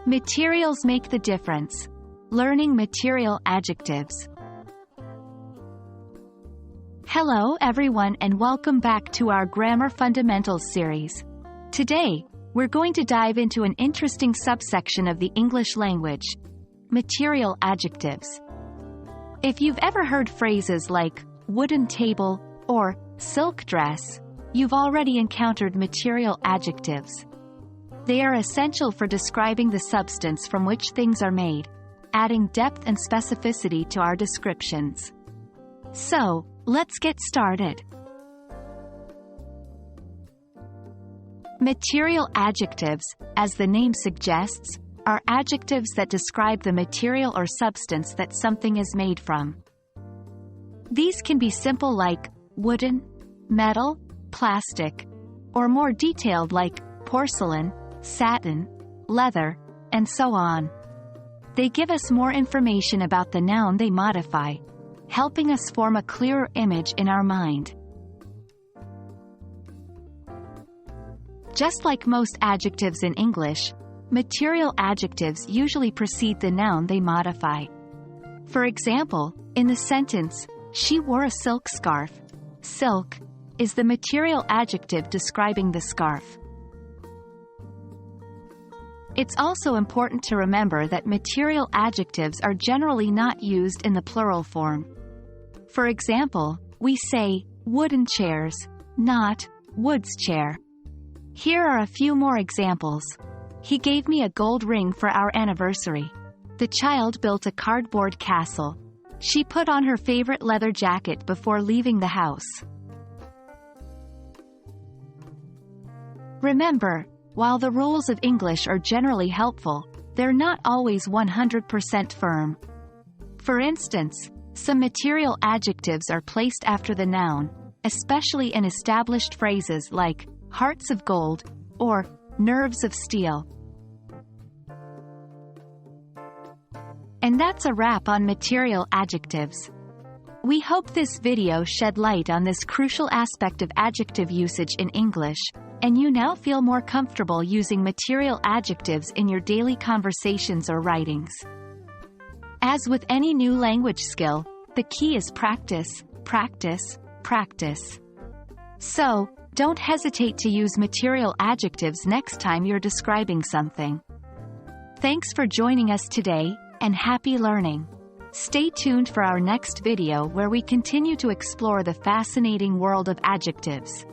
Materials make the difference. Learning material adjectives. Hello everyone and welcome back to our Grammar Fundamentals series. Today, we're going to dive into an interesting subsection of the English language: material adjectives. If you've ever heard phrases like wooden table or silk dress, you've already encountered material adjectives. They are essential for describing the substance from which things are made, adding depth and specificity to our descriptions. So, let's get started. Material adjectives, as the name suggests, are adjectives that describe the material or substance that something is made from. These can be simple like wooden, metal, plastic, or more detailed like porcelain, satin, leather, and so on. They give us more information about the noun they modify, helping us form a clearer image in our mind. Just like most adjectives in English, material adjectives usually precede the noun they modify. For example, in the sentence, "She wore a silk scarf," silk is the material adjective describing the scarf. It's also important to remember that material adjectives are generally not used in the plural form. For example, we say wooden chairs, not wood's chair. Here are a few more examples. He gave me a gold ring for our anniversary. The child built a cardboard castle. She put on her favorite leather jacket before leaving the house. Remember, while the rules of English are generally helpful, they're not always 100% firm. For instance, some material adjectives are placed after the noun, especially in established phrases like hearts of gold or nerves of steel. And that's a wrap on material adjectives. We hope this video shed light on this crucial aspect of adjective usage in English, and you now feel more comfortable using material adjectives in your daily conversations or writings. As with any new language skill, the key is practice, practice, practice. So, don't hesitate to use material adjectives next time you're describing something. Thanks for joining us today, and happy learning! Stay tuned for our next video where we continue to explore the fascinating world of adjectives.